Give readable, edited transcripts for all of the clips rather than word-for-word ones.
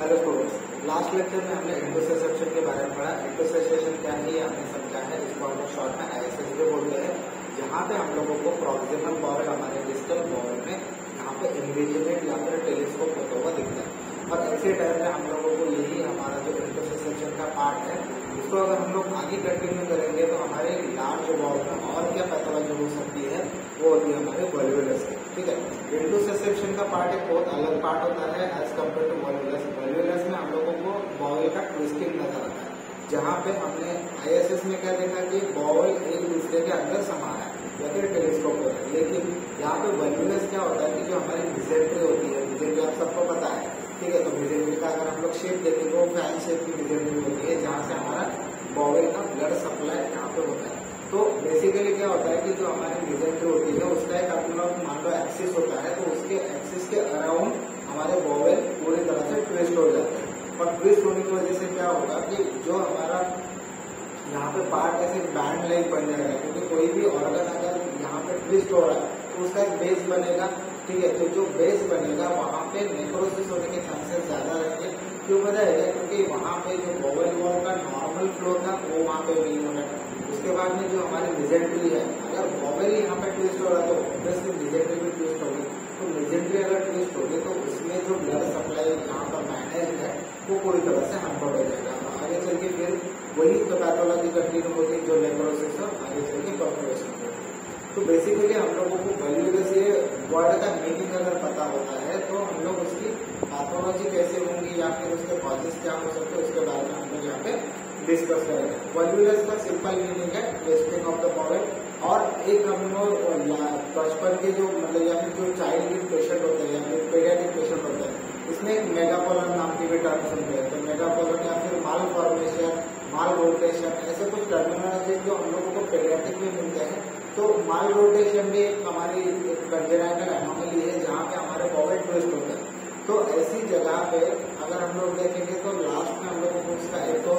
Hello students, last lecture में हमने interception के बारे में पढ़ा। इंटरसेप्शन क्या है ये हमने समझा है। इसको हम लोग शॉर्ट में ISS भी बोलते हैं। जहाँ पे हम लोगों को प्रॉक्सिमल बॉल हमारे डिस्टल बॉल में यहाँ पे इन्विजिलेट या फिर टेलीस्कोप होता हुआ दिखता है। और ऐसे टाइम में हम लोगों को यही हमारा जो इंटरसेप्शन का पार्ट है, इसको अगर हम लोग आगे कंटिन्यू करेंगे तो हमारे लार्ज बॉल में और क्या पैथोलॉजी हो सकती है, वो होती है हमारे वॉल्वुलस की। ठीक है, इंटरसेप्शन का पार्ट एक बहुत अलग पार्ट होता है as compared to volvulus. Volvulus में हम लोगों को बॉल का ट्विस्टिंग नजर आता है, जहाँ पे हमने ISS में क्या देखा कि बॉल एक दूसरे के अंदर समा है या फिर टेलीस्कोप होता है। लेकिन यहाँ पे वॉल्वुलस क्या होता है कि जो हमारी मिजेंट्री होती है, मिजेंट्री आप सबको पता है। ठीक है, तो मिजेंट्री का अगर हम लोग शेप देखेंगे वो फैन शेप की मिजेंट्री होती है, जहाँ से हमारा बॉल का ब्लड सप्लाई यहाँ पे होता है। तो बेसिकली क्या होता है कि जो हमारी मिजेंट्री होती है उसका एक अपना मान लो एक्सिस होता है, तो उसके एक्सिस के अराउंड हमारे बॉल पूरी तरह से ट्विस्ट हो जाते हैं। और ट्विस्ट होने की वजह से क्या होगा कि जो हमारा यहाँ पे पार्ट ऐसे बैंड लाइक बन जाएगा, क्योंकि कोई भी ऑर्गन अगर यहाँ पे ट्विस्ट हो रहा है तो उसका एक बेस बनेगा। ठीक है, तो जो बेस बनेगा वहाँ पे नेक्रोसिस होने के चांसेस ज्यादा रहेंगे। क्यों बताएगा? क्योंकि वहाँ पे जो बॉल वॉल का नॉर्मल फ्लो था वो वहाँ पे नहीं होना है। उसके बाद में जो हमारी मिजेंट्री है, अगर बॉबल यहाँ पे ट्विस्ट हो रहा है तो ऑब्वियसली मिजेंट्री भी ट्विस्ट होगी। तो मिजेंट्री अगर ट्विस्ट होगी तो उसमें जो ब्लड सप्लाई यहाँ पर मैनेज है वो पूरी तरह से हैम्पर्ड हो जाएगा। आगे चल के फिर वही तो पैथोलॉजी कंटिन्यू होगी, जो नेक्रोसिस और आगे चल के परफोरेशन होगी। तो बेसिकली हम लोगों को वॉल्वुलस ये वर्ड का मीनिंग अगर पता होता है तो हम लोग उसकी पैथोलॉजी कैसे होंगी या फिर उसके कॉजेस क्या हो सकते हैं उसके बारे में हम लोग यहाँ पे डिस्कस करेंगे। वॉल्वुलस का सिंपल मीनिंग है ट्विस्टिंग ऑफ द बॉल। और एक हम लोग बचपन के जो मतलब या फिर जो चाइल्ड पेशेंट होते हैं या फिर पीडियाट्रिक पेशेंट होते हैं, इसमें एक मेगापोलन नाम की भी टर्म सुनते हैं। तो मेगापोलन या फिर माल फॉर्मेशन, माल रोटेशन, ऐसे कुछ टर्मिनोलॉजी जो हम लोगों को पीडियाट्रिक में मिलते हैं। तो माल रोटेशन भी हमारी एक कंजेनाइटल एनोमली है जहाँ पे हमारे बॉल ट्विस्ट होते हैं। तो ऐसी जगह पे अगर हम लोग देखेंगे तो लास्ट में हम लोगों को उसका एक तो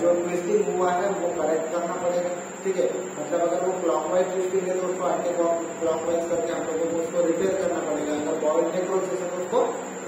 जो ट्विस्टिंग हुआ है वो करेक्ट करना पड़ेगा। ठीक है, मतलब अगर वो क्लॉकवाइज ट्विस्टिंग है तो उसको एंटी क्लॉकवाइज करके हम लोगों को उसको रिपेयर करना पड़ेगा। अगर बॉल नेक्रोसिस है तो उसको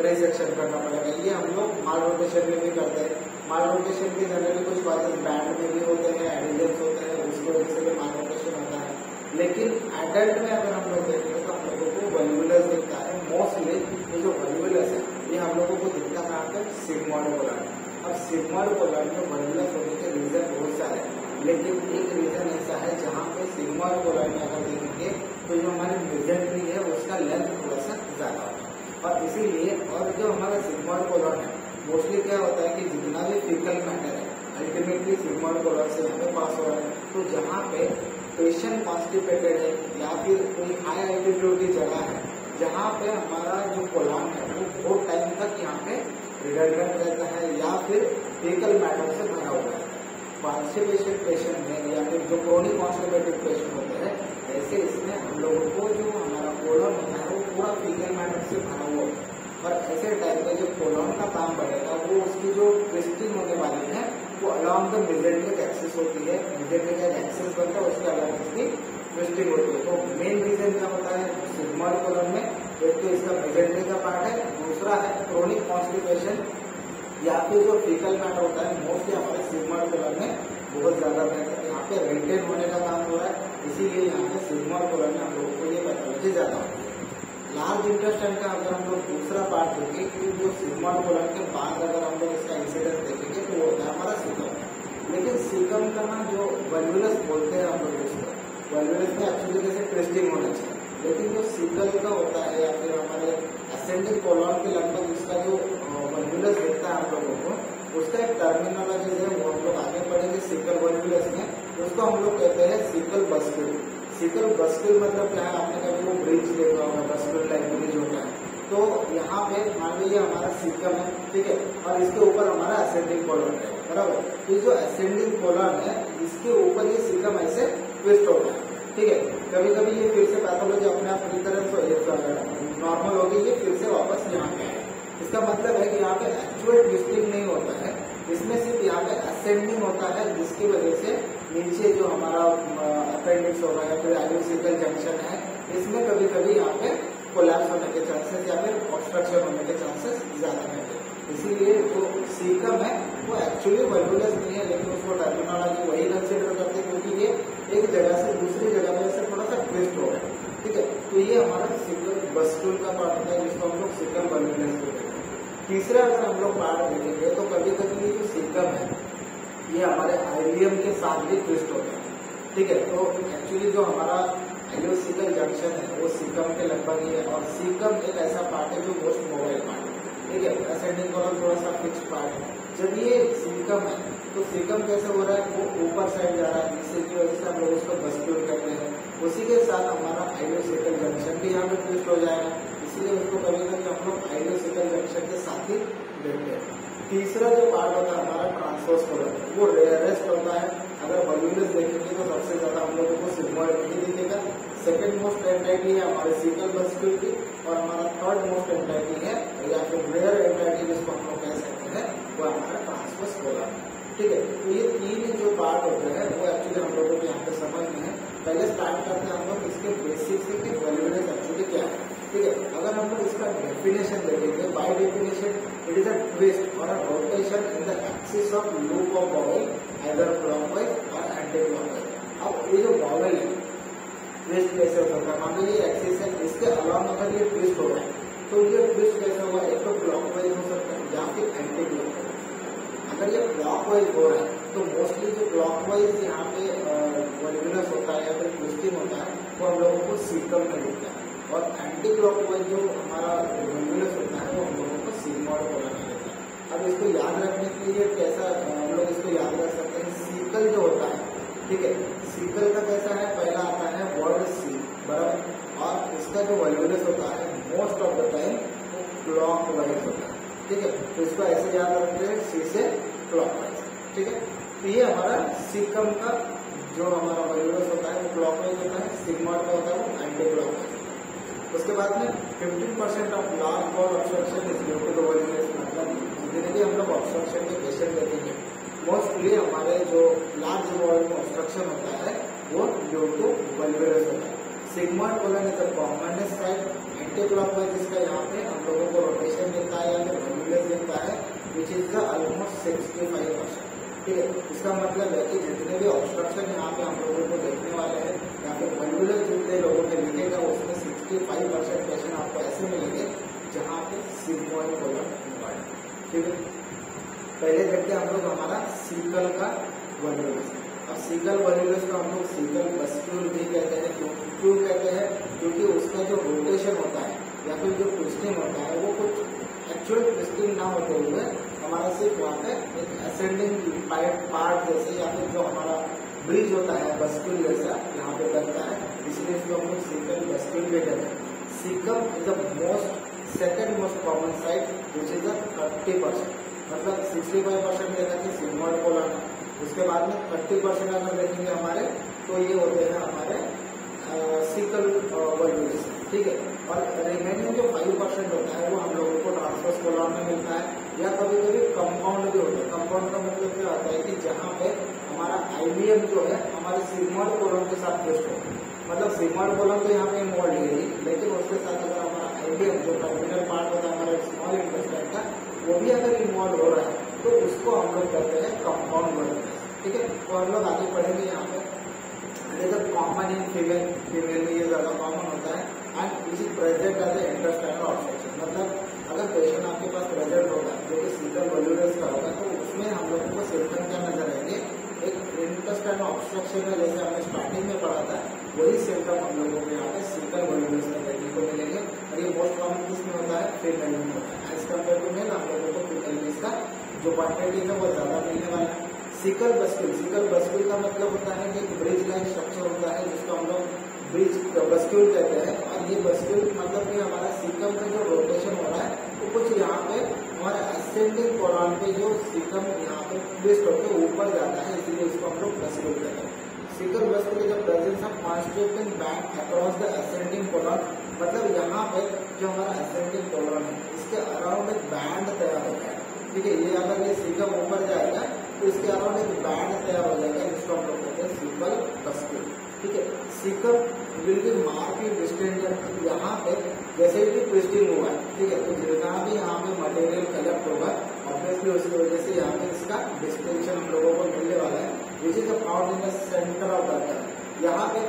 रिसेक्शन करना पड़ेगा। ये हम लोग माल रोटेशन में भी करते हैं। माल रोटेशन के जनरली कुछ कॉजेस बैंड में भी होते हैं, एडिलेंस होते हैं, उसकी वजह से भी माल रोटेशन होता है। लेकिन एडल्ट में अगर हम लोग देखेंगे तो हम लोगों को वॉल्वुलस दिखता है। मोस्टली ये जो वॉल्वुलस है ये हम लोगों को दिखता कहाँ पे? Sigmoid colon. अब सिग्मॉइड कोलन में वॉल्वुलस होने के रीजन बहुत सारे हैं, लेकिन एक रीजन ऐसा है जहाँ पे सिग्मॉइड कोलन में अगर देखेंगे तो जो हमारी मिजेंट्री है उसका लेंथ थोड़ा सा ज्यादा होता है। और इसीलिए और जो हमारा सिग्मॉइड कोलन है मोस्टली क्या होता है कि जितना भी फीकल मैटर है अल्टीमेटली सिग्मॉइड कोलन से यहाँ पे पास हो रहा है। तो जहाँ पे पेशेंट कॉन्स्टिपेटेड है या फिर कोई हाई एल्टीट्यूड की जगह है जहाँ पे हमारा जो कोलन है वो बहुत टाइम तक यहाँ पे रिडंडेंट रहता है या फिर फीकल मैटर से भरा हुआ है। कॉन्स्टिपेटेड पेशेंट में या फिर जो क्रोनिक कॉन्स्टिपेटेड पेशेंट होते हैं ऐसे इसमें हम लोगों को जो हमारा कोलन होता है वो पूरा फीकल मैटर से भरा हुआ है। और ऐसे टाइप का जो कोलन का काम बढ़ेगा वो उसकी जो ट्विस्टिंग होने वाली है वो अलॉन्ग द मिजेंट्रिक एक्सिस होती है। मिजेंट्रिक एक्सिस बनता है उसके अलॉन्ग उसकी ट्विस्टिंग होती है। तो मेन रीजन क्या होता है सिग्मॉइड कोलन में? एक तो इसका मिजेंट्रिक का पार्ट है, दूसरा है क्रोनिक कॉन्स्टिपेशन या फिर जो फीकल मैटर होता है मोस्टली हमारे सिग्मॉइड कोलन में बहुत ज्यादा रहता है। यहाँ पे रिटेन होने का काम हो रहा है, इसीलिए यहाँ पे सिग्मॉइड कोलन में हम लोगों को ये पैथोलॉजी ज्यादा होती है। लार्ज इंटेस्टाइन का अगर हम लोग दूसरा पार्ट देखें कि जो सिग्मॉइड कोलन के बाद अगर हम लोग इसका इंसिडेंस देखेंगे तो वो होता है हमारा सीकम। लेकिन सीकम का ना जो वॉल्वुलस बोलते हैं हम लोग उसको, वॉल्वुलस में अच्छी तरीके से ट्विस्टिंग होना चाहिए। लेकिन जो सीकल का होता है या फिर हमारे असेंडिंग कोलन के लगभग उसका जो वॉल्वुलस दिखता है हम लोगों को, उसका एक टर्मिनोलॉजी है वो हम लोग आगे पढ़ेंगे सीकल वॉल्वुलस में। उसको हम लोग कहते हैं सीकल बस्क्यूल। सीकल बस्क्यूल मतलब क्या है? आपने कभी वो ब्रिज देखा होगा, बस्क्यूल टाइप ब्रिज होता है। तो यहाँ पे मान लीजिए हमारा सीकम है, ठीक है, और इसके ऊपर हमारा असेंडिंग कोलन है, बराबर। तो जो असेंडिंग कोलन है इसके ऊपर ये सीकम ऐसे ट्विस्ट होता है। ठीक है, कभी कभी ये फिर से पैथोलॉजी अपने आप रिकरेंस नॉर्मल होगी, ये फिर से वापस यहाँ पे है। इसका मतलब है कि यहाँ पे एक्चुअल ट्विस्टिंग नहीं होता है, इसमें सिर्फ यहाँ पे असेंडिंग होता है, जिसकी वजह से नीचे जो हमारा अपेंडिक्स होगा या फिर एल्यूसिकल जंक्शन है इसमें कभी कभी यहाँ पे कोलैप्स होने के चांसेस या फिर ऑब्स्ट्रक्शन होने के चांसेस ज्यादा रहते हैं। इसीलिए जो सीकम है वो एक्चुअली वल्वुलस नहीं है, लेकिन उसको टर्मिनोलॉजी वही कंसिडर करते हैं क्योंकि ये एक जगह से दूसरी जगह में से थोड़ा सा ट्विस्ट हो गया। ठीक है, तो ये हमारा सिकल बस्क्यूल का पार्ट होता है जिसको हम लोग सिकल वल्वुलस बोलते हैं। तीसरा अगर हम लोग पार्ट देखेंगे तो कभी कभी जो सीकम है ये हमारे आइलियम के साथ भी ट्विस्ट होता है। ठीक है, तो एक्चुअली जो हमारा आइलियोसिकल जंक्शन है वो सीकम के लगभग ही है, और सीकम एक ऐसा पार्ट है जो मोस्ट मोबाइल पार्ट है। ठीक है, असेंडिंग कॉलम थोड़ा सा फिक्स्ड पार्ट है। जब ये सीकम है तो सीकम कैसे हो रहा है, वो ऊपर साइड जा रहा है, जिसकी वजह से हम लोग उसको बस्क्यूल कहते हैं। उसी के साथ हमारा आइलियोसिकल जंक्शन भी यहाँ पे ट्विस्ट हो जाएगा, इसलिए उसको कभी कभी हम लोग आइलियोसिकल जंक्शन के साथ ही देखते हैं। तीसरा जो पार्ट होता है हमारा ट्रांसवर्स कॉलम, वो रेयरेस्ट होता है। अगर वल्वुलस देखेंगे तो सबसे ज्यादा हम लोगों को सिग्मॉइड नहीं दिखेगा। सेकंड मोस्ट एंटाइटी है हमारे सीकल बस्क्यूल की, और हमारा थर्ड मोस्ट एंटाइटी है या फिर रेयर एंटाइटी जिसको हम लोग कह सकते हैं वो हमारा ट्रांसवर्स कॉलम है। ठीक है, तो ये तीन जो पार्ट होते हैं वो एक्चुअली हम लोगों को यहाँ पे समझने हैं। पहले स्टार्ट करते हैं हम लोग इसके बेसिक से कि वल्वुलस एक्चुअली क्या है। ठीक है, अगर हम लोग इसका डेफिनेशन देखेंगे, by definition it is a twist or a rotation in the axis of loop of bowel either clockwise or anti clockwise. अब ये जो बाउल है ट्विस्ट कैसे हो सकता है, मान लो ये एक्सिस है, इसके अलावा अगर ये ट्विस्ट हो रहा है तो ये ट्विस्ट कैसे होगा, एक तो क्लॉकवाइज हो सकता है या फिर एंटी क्लॉकवाइज। अगर ये क्लॉकवाइज हो रहा है तो मोस्टली जो क्लॉकवाइज यहाँ पे वल्वुलस होता है या फिर ट्विस्टिंग होता है वो हम लोगों को सीकम में मिलता है, और एंटी क्लॉकवाइज जो हमारा वल्वुलस होता है वो हम लोगों को सिग्मॉइड कॉलम में मिलता है। अब इसको याद रखने के लिए कैसा हम लोग इसको याद रख सकते हैं, सीकल जो होता है, ठीक है, सीकल का कैसा है, पहला आता है वर्ड सी बराबर, और इसका जो वल्वुलस होता है मोस्ट ऑफ द टाइम वो क्लॉकवाइज होता है। ठीक है, तो इसको ऐसे याद रखते हैं, सी से क्लॉकवाइज। ठीक है, तो ये हमारा सीकम का जो हमारा वल्वुलस होता है वो क्लॉकवाइज होता है, सिग्मॉइड का होता है वो एंटी क्लॉकवाइज। उसके बाद में 15% of large bowel obstruction is due to the volvulus. मतलब जितने भी हम लोग ऑब्स्ट्रक्शन के पेशेंट देखेंगे मोस्टली हमारे जो लार्ज बॉल में ऑब्स्ट्रक्शन होता है वो ड्यू टू वल्वुलस होता है। Sigmoid column is the commonest type, anti clockwise इसका यहाँ पे हम लोगों को रोटेशन मिलता है या फिर वल्वुलस मिलता है विच इज द ऑलमोस्ट 65%। ठीक है, इसका मतलब है कि जितने भी ऑब्स्ट्रक्शन यहाँ पे हम लोगों को देखने वाले हैं या फिर वल्वुलस जितने लोगों के लिखेगा उसमें 65% पेशेंट आपको ऐसे मिलेंगे जहाँ पे सिग्मॉइड कॉलम इन्वॉल्व है। ठीक है, पहले देखते हैं हम लोग हमारा सीकल का वल्वुलस। अब सीकल वल्वुलस को हम लोग सीकल बस्क्यूल भी कहते हैं। क्यों कहते हैं, क्योंकि उसका जो रोटेशन होता है या फिर जो ट्विस्टिंग होता है वो कुछ एक्चुअल ट्विस्टिंग ना होते हुए हमारा सिर्फ वहाँ पे एक असेंडिंग पार्ट जैसे या फिर जो हमारा ब्रिज होता है बस्क्यूल जैसा यहाँ पे बनता है, इसलिए इसको हम लोग सीकल बस्क्यूल भी कहते हैं। Caecum is the most second most common site which is 30%, मतलब 65% देखा कि सिग्मॉइड कॉलम है। उसके बाद में 30% अगर देखेंगे हमारे तो ये होते हैं हमारे सीकल वल्वुलस। ठीक है, और रिमेनिंग जो 5% होता है वो हम लोगों को ट्रांसवर्स कॉलम में मिलता है, या कभी कभी कंपाउंड भी होता है। कंपाउंड का मतलब क्या होता है कि जहाँ पे हमारा आइलियम जो है हमारे सिग्मॉइड कॉलम के साथ ट्विस्ट होता है। मतलब सिग्मॉइड कॉलम तो यहाँ पे इन्वॉल्व है ही, लेकिन उसके साथ अगर हमारा आइलियम जो टर्मिनल पार्ट होता है हमारे स्मॉल इंटेस्टाइन का वो भी अगर इन्वॉल्व हो रहा है तो उसको हम लोग कहते हैं कंपाउंड वल्वुलस। ठीक है, तो हम लोग आगे पढ़ेंगे यहाँ पे। कॉमन इन फीमेल में ये ज्यादा कॉमन होता है and is present as intestinal obstruction. मतलब अगर पेशेंट आपके पास प्रेजेंट होगा जो कि सीकल वल्वुलस का होगा तो उसमें हम लोगों को सिम्टम क्या नजर आएंगे, एक इंटेस्टाइनल ऑब्स्ट्रक्शन है जैसे हमने स्टार्टिंग में पढ़ा था, वही सिम्टम हम लोगों को यहाँ पे सीकल वल्वुलस का देखने को मिलेंगे। और ये मोस्ट कॉमन किसमें होता है, फीमेल में होता है। एज कम्पेयर टू मेल हम लोगों को फीमेल में इसका जो क्वांटिटी है वो ज्यादा मिलने वाला है। सीकल बस्क्यूल का मतलब होता है कि ब्रिज लाइक स्ट्रक्चर होता है जिसको हम लोग ब्रिज बस्क्यूल कहते हैं। और ये बस्क्यूल मतलब कि हमारा सीकम का जो रोटेशन हो रहा है वो कुछ यहाँ पे हमारे असेंडिंग कॉलम पे जो सीकम यहाँ पे ट्विस्ट होकर ऊपर जाता है, इसलिए इसको हम लोग बस्क्यूल कहते हैं। Caecal bascule is the presence of constituting band across the ascending colon. मतलब यहाँ पे जो हमारा असेंडिंग कॉलम है इसके अराउंड एक बैंड तैयार होता है। ठीक है, ये अगर ये सीकम ऊपर जाएगा तो इसके अराउंड एक बैंड तैयार हो जाएगा जिसको हम लोग कहते हैं सीकल बस्क्यूल। ठीक है, caecum will be mark distant. यहाँ पे जैसे भी ट्विस्टिंग हुआ है, ठीक है, तो जितना भी यहाँ पे मटेरियल कलेक्ट होगा ऑब्वियसली उसकी वजह से यहाँ पे इसका डिस्टेंशन हम लोगों को मिलने वाला है, which is found in the centre of the curve. यहाँ पे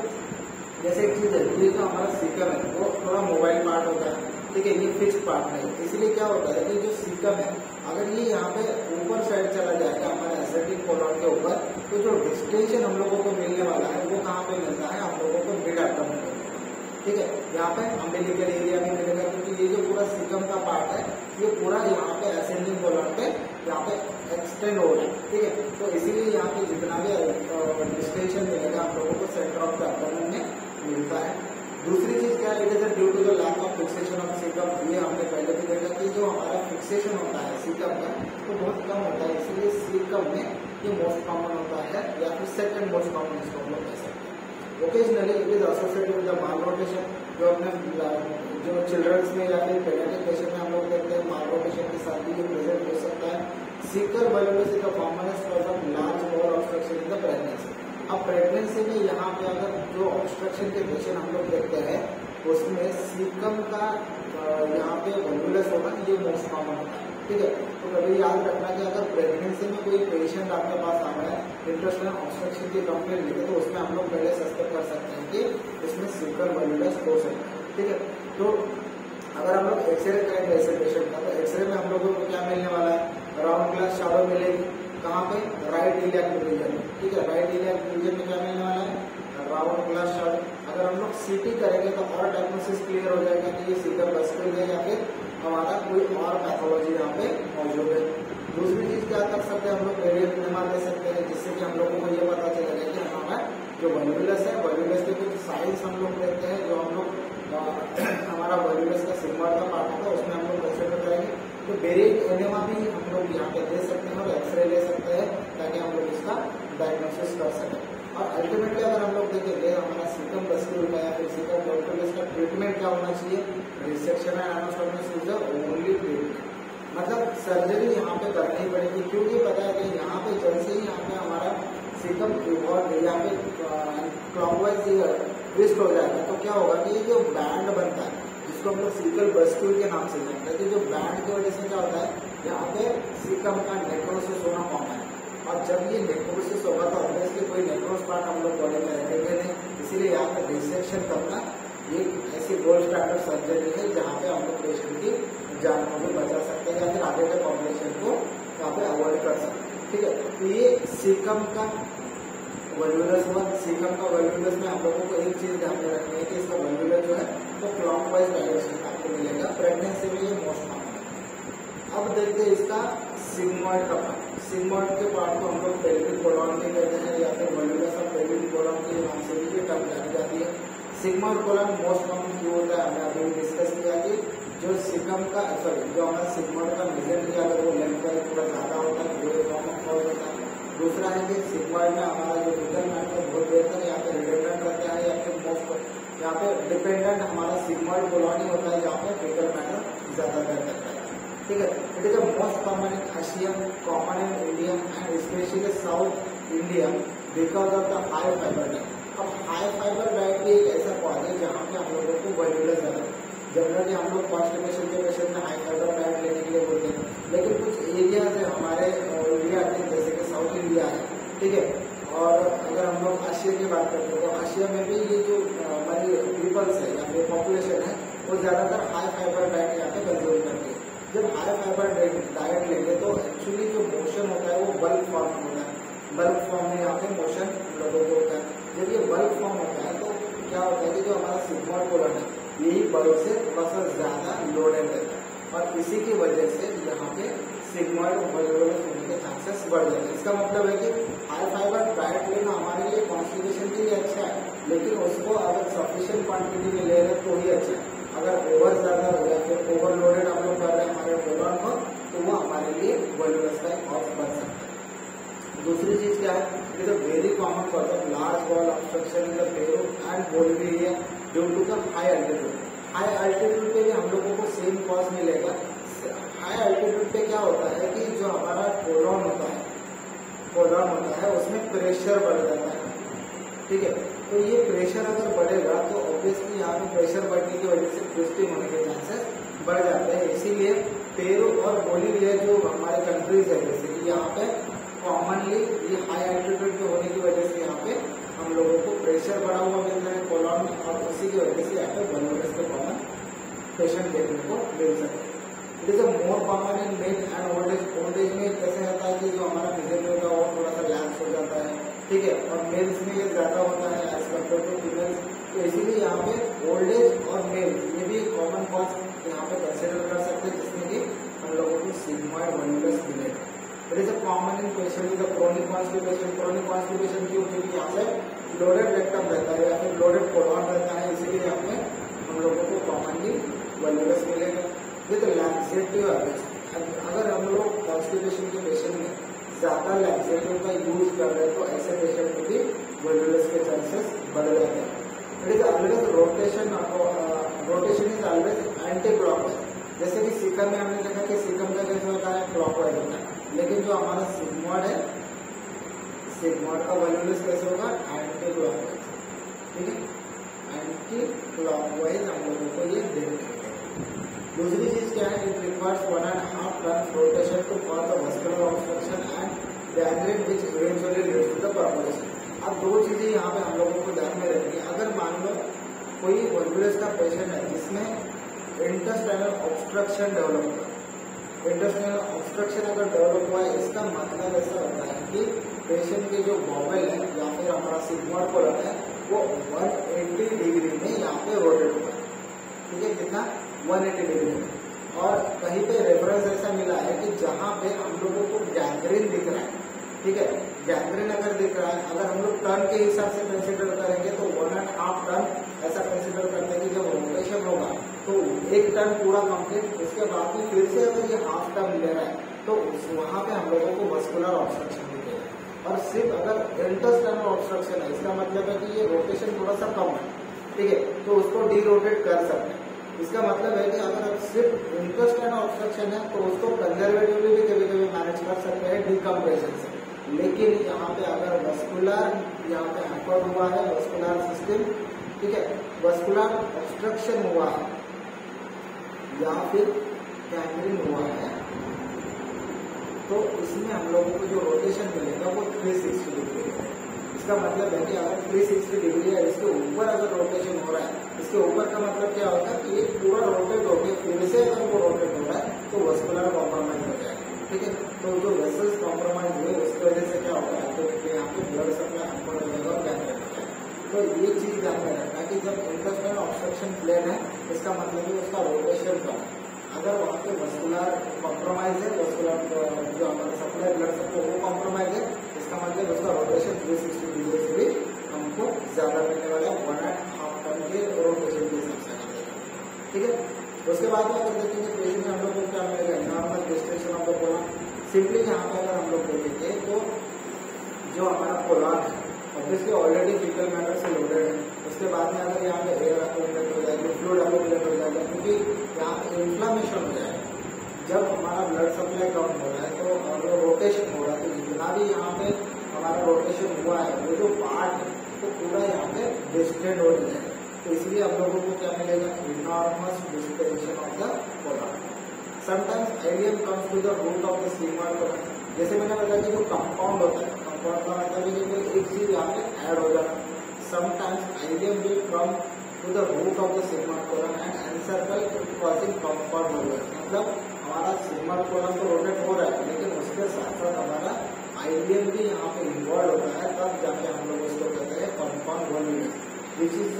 जैसे एक चीज है, ये जो हमारा सीकम है वो थोड़ा मोबाइल पार्ट होता है, ठीक है, ये फिक्स पार्ट नहीं, इसलिए क्या होता है कि जो सीकम है अगर ये यहाँ पे ऊपर साइड चला जाएगा हमारे एसेटिक कोलॉन के ऊपर, तो जो डिस्टेंशन हम लोगों को मिलने वाला है वो कहाँ पे मिलता है, हम लोगों को मिड एब्डोमेन, ठीक है, यहाँ पे अम्बिलिकल एरिया में मिलेगा, क्योंकि ये जो पूरा सीकम का पार्ट है ये पूरा यहाँ पे असेंडिंग कोलॉन पे यहाँ पे एक्सटेंड हो रहा है, ठीक है, तो इसीलिए यहाँ पे जितना भी डिस्टेंशन मिलेगा हम लोगों को सेंटर ऑफ द एब्डोमेन में मिलता है। दूसरी चीज क्या है, it is due to the lack of fixation of caecum. ये हमने पहले भी देखा कि जो हमारा फिक्सेशन होता है सीकम का वो बहुत कम होता है, इसलिए सीकम में ये मोस्ट कॉमन होता है या फिर सेकंड मोस्ट कॉमन इसको हम लोग कह सकते हैं। Occasionally it is associated with the mall rotation, जो अपने जो चिल्ड्रंस में या फिर पेडियाट्रिक पेशेंट में हम लोग देखते हैं माल रोटेशन के साथ भी ये प्रेजेंट हो सकता है। Caecal volvulus is the commonest cause of large bowel obstruction in the pregnancy. अब प्रेगनेंसी में यहाँ पे अगर जो ऑब्स्ट्रक्शन के पेशेंट हम लोग देखते हैं उसमें सीकम का यहाँ पे वल्वुलस होना ये मोस्ट कॉमन होता है, ठीक है, तो कभी याद रखना कि अगर प्रेगनेंसी में कोई पेशेंट आपके पास आ रहा है इंट्रास्टेनल ऑब्स्ट्रक्शन की कंप्लेंट लेके, तो उसमें हम लोग पहले सस्पेक्ट कर सकते हैं कि इसमें सीकर वल्वुलस हो सकता है, ठीक है। तो अगर हम लोग एक्सरे करेंगे ऐसे पेशेंट का, तो एक्सरे में हम लोगों को क्या मिलने वाला है, राउंड ग्लास शैडो मिलेगी, कहाँ पे, राइट इलियाक रीजन में, ठीक है, राइट इलियाक रीजन में क्या मिलने वाला है, राउंड ग्लास शैडो। अगर हम लोग सीटी करेंगे तो और डायग्नोसिस क्लियर हो जाएगा कि ये सीकर बस्कुलर है या फिर हमारा कोई और पैथोलॉजी यहाँ पे मौजूद है। दूसरी चीज क्या कर सकते हैं हम लोग, रेडियल NMR दे सकते हैं, जिससे कि हम लोगों को ये पता चलेगा कि हमारा जो वल्वुलस है, वल्वुलस के कुछ साइंस हम लोग देखते हैं, जो हम लोग हमारा वल्वुलस का सिग्मॉइड का पार्ट होगा उसमें हम लोग कंसिडर करेंगे, तो बेरिक NMR भी हम लोग यहाँ पे दे सकते हैं और एक्सरे ले सकते हैं ताकि हम लोग इसका डायग्नोसिस कर सकें। और अल्टीमेटली अगर हम लोग देखेंगे हमारा सीकम बस्कुलर का या फिर सीकम वल्वुलस का ट्रीटमेंट क्या होना चाहिए, resection and anastomosis is the only treatment, मतलब सर्जरी यहाँ पे करनी ही पड़ेगी, क्योंकि पता है कि यहाँ पे जैसे ही यहाँ पे हमारा सीकम इवॉल्व यहाँ पे क्लॉकवाइज ट्विस्ट हो जाएगा, तो क्या होगा कि ये जो बैंड बनता है जिसको हम लोग सीकल बस्कुलर के नाम से जानते हैं, जो बैंड की वजह से क्या होता है यहाँ पे सीकम का नेक्रोसिस होना कॉमन है, और जब ये नेक्रोसिस होगा तो ऑब्वियसली कोई नेक्रोस पार्ट हम लोग बॉडी में रखेंगे नहीं, इसीलिए यहाँ पे डिसेक्शन करना ये ऐसी गोल्ड स्टैंडर्ड सर्जरी है जहाँ पे हम लोग पेशेंट की जान को भी बचा सकते हैं या फिर आगे के कॉम्प्लिकेशन को यहाँ पे अवॉइड कर सकते हैं, ठीक है। तो ये सीकम का वल्वुलस हुआ। सीकम का वल्वुलस में हम लोगों को एक चीज ध्यान में रखनी है कि इसका वल्वुलस जो है वो क्लॉकवाइज डायरेक्शन आपको मिलेगा, प्रेगनेंसी में ये मोस्ट कॉमन है। अब देखते हैं इसका सिग्मॉइड का पार्ट। सिग्मॉइड के पार्ट को हम लोग पेल्विक कोलॉन भी कहते हैं या फिर वल्वुलस ऑफ पेल्विक कोलॉन के नाम से भी ये टर्म जानी जाती है। सिग्मॉइड कोलॉन मोस्ट कॉमन क्यों होता है, हमने अभी डिस्कस किया कि जो सिकम का जो हमारा सिग्मॉइड का मेजर अगर वो लेंथ का थोड़ा ज्यादा होता है वो फॉर्म ऑफ कॉज होता है। दूसरा है कि सिग्मॉइड में हमारा जो रिटर्न मैटर बहुत बेहतर यहाँ पे रिडंडेंट रहता है या फिर मोस्ट यहाँ पे डिपेंडेंट हमारा सिग्मॉइड कॉलोनी होता है जहाँ पे रिटर्न मैटर ज्यादा बेहतर रहता है, ठीक है। It is the most common in Asia, common in India and specially south India because of the high fibre diet. अब हाई फाइबर डाइट भी एक ऐसा पॉज है जहाँ पे हम लोगों को वल्वुलस ज्यादा जनरली हम लोग कॉन्स्टिपेशन के पेशेंट में हाई फाइबर डाइट लेने के लिए बोलते हैं, लेकिन कुछ एरियाज है हमारे इंडिया के जैसे कि साउथ इंडिया है, ठीक है, और अगर हम लोग आशिया की बात करते हैं तो आशिया में भी ये जो हमारी पीपल्स है या फिर पॉपुलेशन है वो ज्यादातर हाई फाइबर डाइट यहाँ पे कंज्यूम करती है। जब हाई फाइबर डाइट लेंगे तो एक्चुअली जो मोशन होता है वो बल्क फॉर्म में होता है, बल्क फॉर्म में यहाँ पे मोशन लोगों को होता है। जब ये बल्क फॉर्म होता है तो क्या होता है कि जो हमारा सिग्मॉइड कोलन है यही बल्क से थोड़ा सा ज्यादा लोडेड रहता है और इसी की वजह से यहाँ पे सिग्मॉइड वल्वुलस होने के चांसेस बढ़ जाते हैं। इसका मतलब है कि हाई फाइबर डाइट लेना हमारे लिए कॉन्स्टिपेशन के लिए अच्छा है, लेकिन उसको अगर सफिशिएंट क्वांटिटी में ले रहे तो ही अच्छा है। अगर ओवर ज्यादा हो या फिर ओवरलोडेड हम लोग कर रहे हैं हमारे कोलन को तो वो हमारे लिए वल्वुलस का कॉज बन सकता है। दूसरी चीज क्या है, it is a very common cause of large bowel obstruction in the Peru and Bolivia area due to the high altitude. High altitude पे भी हम लोगों को सेम कॉज मिलेगा। हाई अल्टीट्यूड पे क्या होता है कि जो हमारा कोलन होता है उसमें प्रेशर बढ़ जाता है, ठीक है। तो ये प्रेशर अगर बढ़ेगा तो ऑब्वियसली यहाँ पे प्रेशर बढ़ने की वजह से ट्विस्टिंग होने के चांसेस बढ़ जाते हैं। इसीलिए पेरू और बोलिविया जो हमारे कंट्रीज है, जैसे कि यहाँ पे कॉमनली ये हाई एल्टीट्यूड पे होने की वजह से यहाँ पे हम लोगों को प्रेशर बढ़ा हुआ मिलता है कोलॉन में, और उसी की वजह से यहाँ पे वल्वुलस के कॉमन पेशेंट देखने को मिल सकते हैं। It is a more common in male and old age. Old age में कैसे होता है कि जो हमारा फिजिकल होता है वो थोड़ा सा लैप्स हो जाता है, ठीक है, और मेल्स में ये ज्यादा होता है एज कम्पेयर टू फीमेल्स। तो इसीलिए यहाँ पे ओल्ड एज और मेल ये भी कॉमन कॉज यहाँ पे कंसिडर कर सकते हैं, जिसमें कि हम लोगों को सिग्मॉइड वल्वुलस मिले। It is a common in patient with chronic constipation. Chronic constipation क्यों? क्योंकि यहाँ पे लोडेड रेक्टम रहता है या फिर लोडेड कोलॉन रहता है, इसीलिए यहाँ पे हम लोगों को कॉमनली वल्वुलस मिलेगा। विद लैक्सेटिव अगर हम लोग कॉन्स्टिपेशन के पेशेंट में ज्यादा लैक्सेटिव का यूज कर रहे हैं तो ऐसे पेशेंट में भी वल्वुलस के चांसेस बढ़ जाते हैं। It is always rotation is always anti clockwise. जैसे कि सीकम में हमने देखा कि सीकम का कैसे होता है, क्लॉकवाइज होता है, लेकिन जो हमारा सिग्मॉइड है, सिग्मॉइड का वल्वुलस कैसे होगा, एंटी क्लॉकवाइज, ठीक है, एंटी क्लॉकवाइज हम लोगों को ये देखते हैं। दूसरी चीज क्या है, it requires 1.5 turns rotation to cause the vascular obstruction and gangrene which eventually leads to the perforation. अब दो चीजें यहाँ पे हम लोगों को ध्यान में रखनी है। अगर मान लो कोई वल्वुलस का पेशेंट है जिसमें इंटेस्टाइनल ऑब्स्ट्रक्शन डेवलप हुआ, इंटेस्टाइनल ऑब्स्ट्रक्शन अगर डेवलप हुआ है, इसका मतलब ऐसा होता है कि पेशेंट के जो बॉवेल है या फिर हमारा सिग्मॉइड कोलन है वो 180 डिग्री में यहाँ पे रोटेट हुआ है, ठीक है, कितना 180 डिग्री में। और कहीं पे रेफरेंस ऐसा मिला है कि जहाँ पे हम लोगों को गैंग्रीन दिख रहा है, ठीक है, गैंग्रीन अगर दिख रहा है, अगर हम लोग टर्न के हिसाब से कंसिडर करेंगे तो 1.5 टर्न ऐसा कंसिडर करते हैं कि जब रोटेशन होगा तो 1 टर्न पूरा कंप्लीट, उसके बाद में फिर से अगर ये हाफ टर्न ले रहा है तो वहां पे हम लोगों को वस्कुलर ऑब्स्ट्रक्शन दिखेगा। और सिर्फ अगर इंटेस्टाइनल ऑब्स्ट्रक्शन है, इसका मतलब है कि ये रोटेशन थोड़ा सा कम है, ठीक है, तो उसको डी रोटेट कर सकते हैं। इसका मतलब है कि अगर आप सिर्फ इंटेस्टाइनल ऑब्स्ट्रक्शन है तो उसको कंजर्वेटिवली भी कभी कभी मैनेज कर सकते हैं डिकम्प्रेशन से। लेकिन यहाँ पे अगर वस्कुलर यहाँ पे हैम्पर्ड हुआ है, वस्कुलर सिस्टम, ठीक है, वस्कुलर ऑब्स्ट्रक्शन हुआ है या फिर गैंग्रीन हुआ है, तो इसमें हम लोगों को जो रोटेशन मिलेगा वो 360 डिग्री है। इसका मतलब है कि अगर 360 डिग्री है, इसके ऊपर अगर रोटेशन हो रहा है, इसके ऊपर का मतलब क्या होता है कि ये पूरा रोटेट होकर फिर से अगर वो रोटेट हो रहा है तो वस्कुलर कॉम्प्रोमाइज हो जाएगा, ठीक है। तो जो वेसल्स कॉम्प्रोमाइज हुए उसकी वजह से क्या होता है, तो यहाँ पे ब्लड सप्लाई हैम्पर्ड हो जाएगा और गैंग्रीन हो जाएगा। तो ये चीज ध्यान में रखना कि जब इंटेस्टाइनल ऑब्स्ट्रक्शन प्लेन है, इसका मतलब है उसका रोटेशन कम है। अगर वहाँ पे वस्कुलर कॉम्प्रोमाइज है, वस्कुलर जो हमारा सप्लाई ब्लड सप्लाई वो कॉम्प्रोमाइज है, इसका मतलब उसका रोटेशन 360 डिग्री से भी हमको ज्यादा मिलने वाला है, 1.5 टर्न के रोटेशन के हिसाब से, ठीक है। उसके बाद में अगर देखेंगे पेशेंट में हम लोग को क्या मिलेगा, normal distraction of the colon. Simply यहाँ पे अगर हम लोग देखेंगे तो जो हमारा कोलॉन है ऑब्वियसली ऑलरेडी फीकल मैटर से लोडेड है, उसके बाद में अगर यहाँ पे एयर अकोमोडेट हो जाएगी, फ्लूइड अकोमोडेट हो जाएगा, क्योंकि यहाँ पे इन्फ्लामेशन हो जाएगा। जब हमारा ब्लड सप्लाई कम हो रहा है तो अगर रोटेशन हो रहा है तो जितना भी यहाँ पे हमारा रोटेशन हुआ है वो जो पार्ट है तो पूरा यहाँ पे डिस्टेंड हो जाएगा। तो इसलिए हम लोगों को क्या मिलेगा, enormous distension of the colon. Sometimes ileum comes to the root of the sigmoid colon. जैसे मैंने बताया कि जो कंपाउंड होता है, कंपाउंड का मतलब है कि एक चीज यहाँ पे ऐड हो जाता है। Sometimes ileum will come to the root of the sigmoid colon and encircle causing compound volvulus. मतलब हमारा सिग्मॉइड कोलॉन तो रोटेट हो रहा है, लेकिन उसके साथ साथ हमारा आइडियम भी यहाँ पे इन्वॉल्व होता है, तब जाके हम लोग उसको कहते हैं compound volvulus, which is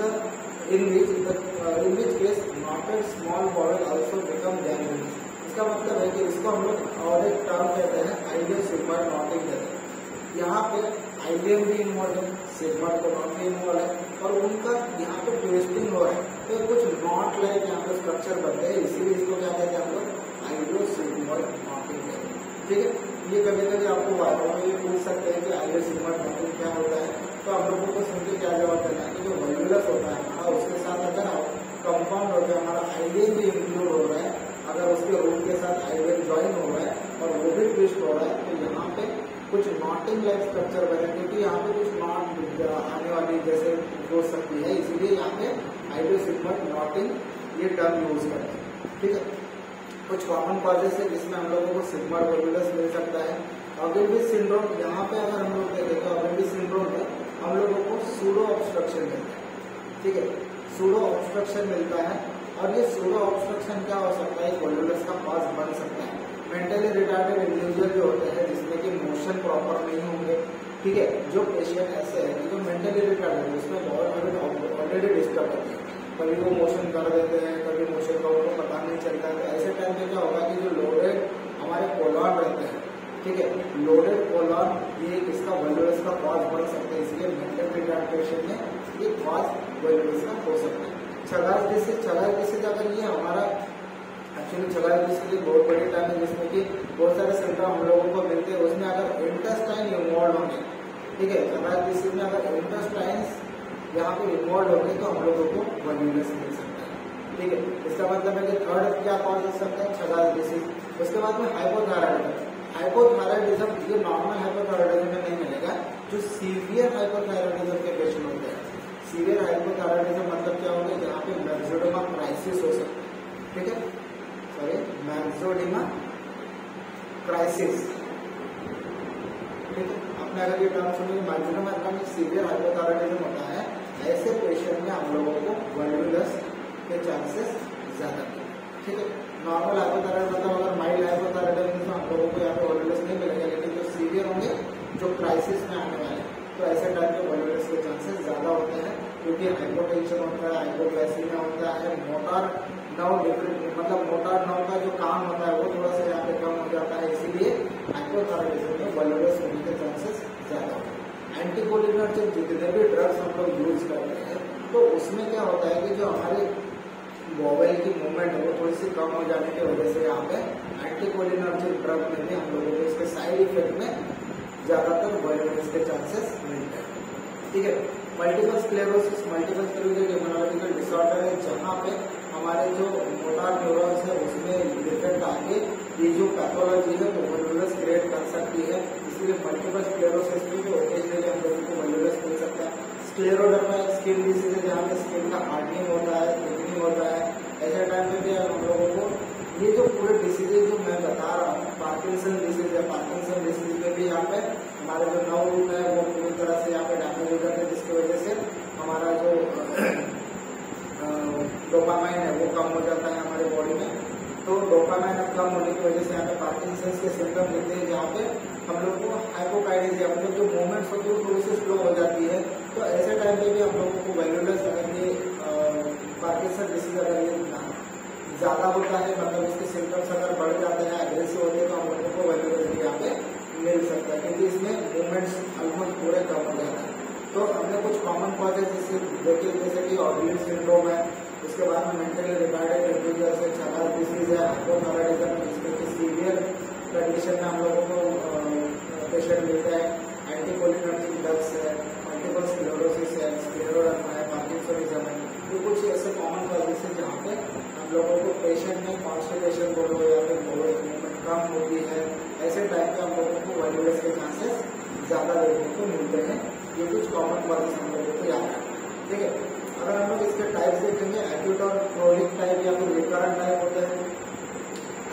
in which case knotted small bowel also become gangrenous। इसका मतलब है कि इसको हम लोग और एक टर्म कहते हैं आइडियल सिग्मॉइड नॉटिंग कहते हैं। यहाँ पे आइडियम भी इन्वॉल्व है, सिग्मॉइड कोलॉन भी इन्वॉल्व है, और उनका यहाँ पे ट्विस्टिंग हो रहा है तो कुछ नॉट लाइक यहाँ पे स्ट्रक्चर बनते हैं, इसीलिए इसको क्या कहते हैं हम लोग आइडियल सिग्मॉइड नॉटिंग कहते हैं, ठीक है। ये कभी कभी आपको वायरों में ये पूछ सकते हैं कि आइडियल सिग्मॉइड नॉटिंग क्या होता है, तो हम लोगों को सिंपली क्या जवाब देना है कि जो वल्वुलस होता है हमारा, उसके साथ अगर कंपाउंड होकर हमारा आइडियल भी इंक्लूड हो रहा है, अगर उसके रूट के साथ आइडियल ज्वाइन हो रहा है और वो भी ट्विस्ट हो रहा है, तो यहाँ पे कुछ नॉटिंग लाइक स्ट्रक्चर बने, क्योंकि यहाँ पे कुछ नॉट आने वाली जैसे हो सकती है, इसीलिए यहाँ पे आइडियोसिग्मोइड नॉटिंग ये टर्म यूज करते हैं। ठीक है, कुछ कॉमन कॉजेस है जिसमें हम लोगों को सिग्मोइड वॉल्वुलस मिल सकता है। ऑगिल्वी सिंड्रोम, यहाँ पे अगर हम लोग देखें तो ऑगिल्वी सिंड्रोम में हम लोगों को सूडो ऑब्स्ट्रक्शन मिलता है। ठीक है, सूडो ऑब्स्ट्रक्शन मिलता है, और ये सूडो ऑब्स्ट्रक्शन क्या हो सकता है, वॉल्वुलस का कॉज बन सकता है। मेंटली रिटार्डेड इंडिविजुअल जो होते हैं जिसमें कि मोशन प्रॉपर नहीं होंगे, ठीक है, जो पेशेंट ऐसे है कि जो मेंटली रिटार्डेड है उसमें बहुत ऑलरेडी डिस्टर्ब होते हैं, कभी वो मोशन कर देते हैं, कभी मोशन का उनको पता नहीं चलता। तो ऐसे टाइम पे क्या होगा कि जो लोडेड हमारे कोलॉन रहते हैं, ठीक है, लोडेड कोलॉन ये इसका वॉल्वुलस का कॉज बन सकते हैं, इसलिए मेंटल रिटार्डेशन में ये कॉज वॉल्वुलस का हो सकता है। छगास डिसीज अगर ये हमारा एक्चुअली छगास डिसीज बहुत बड़ी टाइम है जिसमें कि बहुत सारे सिम्टम हम लोगों को मिलते हैं, उसमें अगर इंटेस्टाइन इन्वॉल्व होंगे, ठीक है, छगास डिसीज में अगर इंटेस्टाइन्स यहाँ पे इन्वॉल्व होंगे तो हम लोगों को वॉल्वुलस मिल सकता है। ठीक है, इसका मतलब है कि थर्ड क्या कॉज हो सकता है, छगास डिसीज। उसके बाद में हाइपोथायराइडिज्म। हाइपोथायराइडिज्म ये नॉर्मल हाइपोथायराइडिज्म में नहीं मिलेगा, जो सीवियर हाइपोथायराइडिज्म के पेशेंट होते हैं। सीवियर हाइपोथायराइडिज्म मतलब क्या होगा, जहाँ पे मैक्सोडिमा क्राइसिस हो सकता है। ठीक है, सॉरी, मैक्सोडिमा क्राइसिस। ठीक है, आपने अगर ये टर्म सुनी, मैक्सोडिमा मतलब सीवियर हाइपोथायराइडिज्म होता है, ऐसे पेशेंट में हम लोगों को वॉल्वुलस के चांसेस ज्यादा है। ठीक है, नॉर्मल हाइपोथायराइड मतलब अगर माइल्ड हाइपोथायराइडिज्म तो हम लोगों को यहाँ पे वॉल्वुलस नहीं मिलेगा, लेकिन जो सीवियर होंगे, जो क्राइसिस में आने वाले, तो ऐसे टाइप के वॉल्वुलस के चांसेस ज्यादा होते हैं, क्योंकि हाइपोटेंशन होता है, हाइपोग्लाइसीमिया होता है, मोटार नर्व मतलब मोटार नर्व का जो काम होता है वो थोड़ा सा यहाँ पे कम हो जाता है, इसीलिए हाइपोथायराइडिज्म में वॉल्वुलस होने के चांसेस ज्यादा होते हैं। एंटीकोलिनर्जिक जितने भी ड्रग्स हम लोग यूज कर रहे हैं, तो उसमें क्या होता है कि जो हमारे वोवेल की मूवमेंट है वो थोड़ी सी कम हो जाने की वजह से यहाँ पे एंटीकोलिनर्जिक ड्रग में भी हम लोगों को इसके साइड इफेक्ट में ज्यादातर वॉल्वुलस के चांसेस मिलते हैं। ठीक है, मल्टीपल स्क्लेरोसिस एक इम्यूनोलॉजिकल डिसऑर्डर है, जहाँ पे हमारे जो मोटार न्यूरॉन्स है उसमें डिफेक्ट आके ये जो पैथोलॉजी है वो वॉल्वुलस क्रिएट कर सकती है, इसलिए मल्टीपल स्क्लेरोसिस में जो ओकेजनली हम लोगों को वॉल्वुलस मिल सकता है। स्क्लेरोडर्मा स्किन डिसीज है, जहाँ पे स्किन का हार्डनिंग होता है, थिकनिंग होता है, ऐसे टाइम पे भी हम लोगों को ये जो पूरे डिसीजेज जो मैं बता रहा हूँ, पार्किंसन डिसीज है, पार्किंसन डिसीज में भी यहाँ पे हमारे जो नर्व रूट है वो पूरी तरह से यहाँ पे डैमेज हो जाते हैं, जिसकी वजह से हमारा जो डोपामाइन है वो कम हो जाता है हमारे बॉडी में। तो डोपामाइन कम होने की वजह से यहाँ पे पार्किंसन के सिम्टम दिखते हैं, जहाँ पे हम लोग को हाइपोकाइनेसिया मतलब जो मूवमेंट्स होती है वो थोड़ी सी स्लो हो जाती है। तो ऐसे टाइम पे भी हम लोगों को वॉल्वुलस अगर ये पार्किंसन डिसीज अगर ये ज्यादा होता है, मतलब इसके सिम्टम्स अगर बढ़ जाते हैं, एग्रेसिव होते हैं, तो हम लोगों को वॉल्वुलस भी यहाँ पे मिल सकता है, क्योंकि इसमें मूवमेंट्स ऑलमोस्ट पूरे कम हो जाते हैं। तो हमने कुछ कॉमन कॉजेज जैसे देखिए, जैसे कि ऑगिल्वी सिंड्रोम है, उसके बाद में मेंटली रिटार्डेड इंडिविजुअल्स है, छगास डिसीज है, हाइपोथायराइडिज्म है, जिसमें कि सीवियर कंडीशन में हम लोगों को पेशेंट मिलता है, एंटीकोलिनर्जिक ड्रग्स है, मल्टीपल स्क्लेरोसिस है, स्क्लेरोडर्मा है, पार्किंसनिज्म है। तो कुछ ऐसे कॉमन कॉजेज है जहाँ पे हम लोगों को पेशेंट में कॉन्स्टिपेशन बोलो या फिर मूवमेंट कम होती है, ऐसे टाइप के हम लोगों को वॉल्वुलस के चांसेस ज्यादा देखने को मिलते हैं। ये कुछ कॉमन कॉजेज हम लोगों को याद रखना है। ठीक है, अगर हम लोग इसके टाइप्स देखेंगे, एक्यूट और क्रोनिक टाइप या फिर रिकरेंट टाइप होते हैं।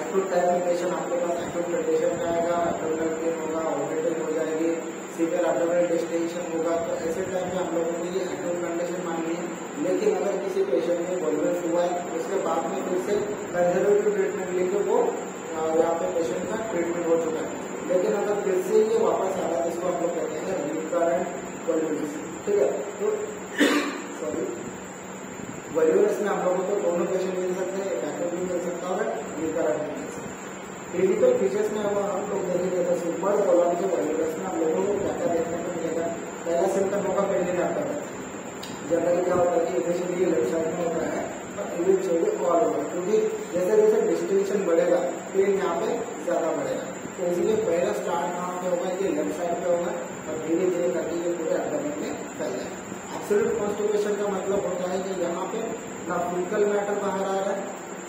एक्यूट टाइप में पेशेंट आपके पास एक्यूट कंडीशन में आएगा, एब्डोमिनल पेन होगा, वोमिटिंग हो जाएगी, सीवियर एब्डोमिनल डिस्टेंशन होगा, तो ऐसे टाइम में हम लोगों को ये एक्यूट कंडीशन माननी है। लेकिन अगर किसी पेशेंट में वॉल्वुलस हुआ है, उसके बाद में फिर से कंजर्वेटिव ट्रीटमेंट लेके वो यहाँ पे पेशेंट का ट्रीटमेंट हो चुका है, लेकिन अगर फिर से ये वापस आ रहा है, इसको हम लोग कहते हैं रिकरेंट वॉल्वुलस। ठीक है, तो सॉरी, वॉल्वुलस में हम लोगों को दोनों पेशेंट मिल सकते हैं, एक्यूट भी मिल सकता है और रिकरेंट भी मिल सकता है। क्लिनिकल फीचर्स में अब हम लोग देखेंगे तो सुपर कोलॉन के वॉल्वुलस में हम लोगों को क्या क्या देखने को मिलेगा। पहला सिम्टम होगा पेनिन एब्डोमेन। जनरली क्या होता है कि इनिशियली ये लेफ्ट साइड में होता है और इवेंचुअली ऑल होगा, क्योंकि जैसे जैसे डिस्टिंक्शन बढ़ेगा पेन यहाँ पे ज्यादा बढ़ेगा। तो इसीलिए पहला स्टार्ट कहाँ पे होगा, ये लेफ्ट साइड पे होगा और धीरे धीरे करके ये पूरे एब्डोमेन में फैल जाएगा। एब्सोल्यूट कॉन्स्टिपेशन का मतलब होता है कि यहाँ पे ना फीकल मैटर बाहर आ रहा है,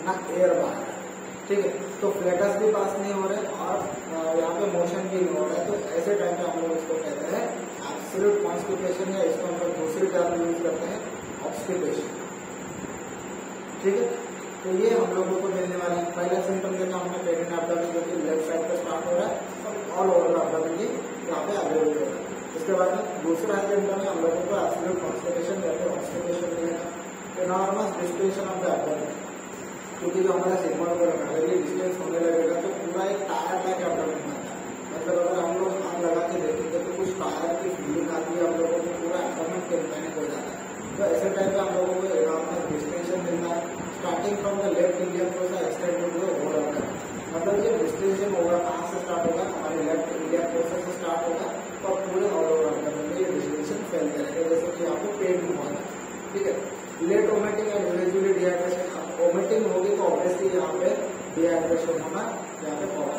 ना एयर बाहर आ रहा है। ठीक है। तो फ्लैटस भी पास नहीं हो रहे और यहाँ पे मोशन भी नहीं हो रहा है, तो ऐसे टाइम पे हम लोग इसको कहते हैं एब्सोल्यूट कॉन्स्टिपेशन, या इसको हम लोग दूसरी टर्म यूज करते हैं ऑब्स्टिपेशन। ठीक है, तो ये हम लोगों को मिलने वाला है। पहला सिम्टम देखा हमने पेनिन एब्डोमेन, जो कि लेफ्ट साइड पे स्टार्ट हो रहा है और ऑल ओवर एब्डोमेन की यहाँ पे अवेलेबल हो रहा है। इसके बाद में दूसरा सिम्टम है हम लोगों को एब्सोल्यूट कॉन्स्टिपेशन या फिर ऑब्स्टिपेशन मिलेगा, enormous distension of the abdomen, क्योंकि जो हमारा सिग्मोइड को लगा ये डिस्टेंस होने लगेगा तो पूरा एक टायर टाइप एब्डोमेन बनता है। मतलब अगर हम लोग हाथ लगा के देखेंगे तो कुछ टायर की फीलिंग आती है, हम लोगों को पूरा एब्डोमेन टेम्पेनिक हो जाता है। तो ऐसे टाइप में हम लोगों को एनॉर्मस डिस्टेंशन मिलता है, starting from the left iliac fossa extend to the whole abdomen. मतलब ये डिस्टेंशन होगा कहाँ से स्टार्ट होगा, हमारे लेफ्ट इलियक फोसा से स्टार्ट होगा और पूरे ऑल ओवर एब्डोमेन में ये डिस्टेंशन फैल करेगा, जैसे कि आपको पेट में होगा। ठीक है, late vomiting and eventually dehydration. Vomiting होगी तो ऑब्वियसली यहाँ पे डिहाइड्रेशन होना यहाँ पे होगा।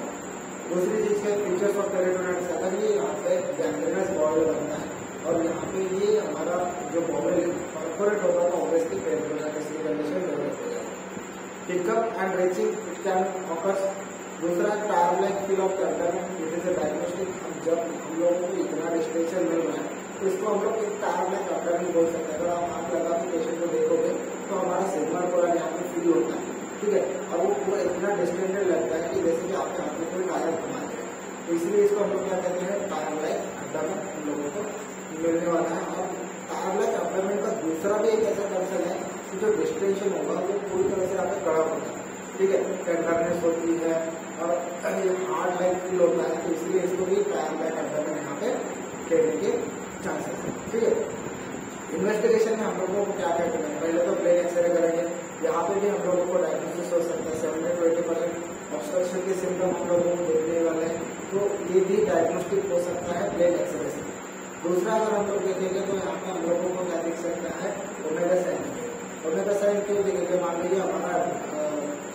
दूसरी चीज के फीचर्स ऑफ पेरिटोनिटिस, अगर ये यहाँ पे गैंग्रेनस बॉल बनता है और यहाँ पे ये हमारा जो बॉल परफोरेट होगा तो ऑब्वियसली पेरिटोनिटिस की कंडीशन डेवलप हो जाएगी। Hiccup and retching it can occurs. दूसरा tyre like feel of abdomen, this is a diagnostic. जब हम लोगों को इतना डिस्टेंशन मिल रहा है तो इसको हम लोग एक टायर लाइक एब्डोमेन बोल सकते हैं। अगर आप हाथ लगा के पेशेंट को देखोगे तो हमारा सिग्नल पूरा यहाँ पे फील होता है। ठीक है, और वो पूरा इतना डिस्टेंडेड लगता है कि जैसे कि आपके हाथ में कोई टायर घुमा है, तो इसलिए इसको हम लोग क्या कहते हैं टायर लाइक एब्डोमेन हम लोगों को मिलने वाला है। और टायर लाइक एब्डोमेन का दूसरा भी एक ऐसा कंसर्न है कि जो डिस्टेंशन होगा वो पूरी तरह से आपका कड़ा होता है। ठीक है, टेंडरनेस होती है और ये हार्ड लाइक फील होता है, तो इसलिए इसको भी टायर लाइक एब्डोमेन यहाँ पे कहने के चांसेस है। ठीक है, इन्वेस्टिगेशन में हम लोगों को क्या क्या करना है, पहले तो प्लेन एक्सरे करेंगे, यहाँ पे भी हम लोगों को डायग्नोसिस हो सकता है। 70-20% ऑब्स्ट्रक्शन के सिम्टम हम लोगों को देखने वाले हैं, तो ये भी डायग्नोस्टिक हो सकता है प्लेन एक्सरे से। दूसरा अगर हम लोग देखेंगे तो यहाँ पे हम लोगों को क्या दिख सकता है ओमेगा साइन। ओमेगा साइन क्यों देखेंगे, मान लीजिए हमारा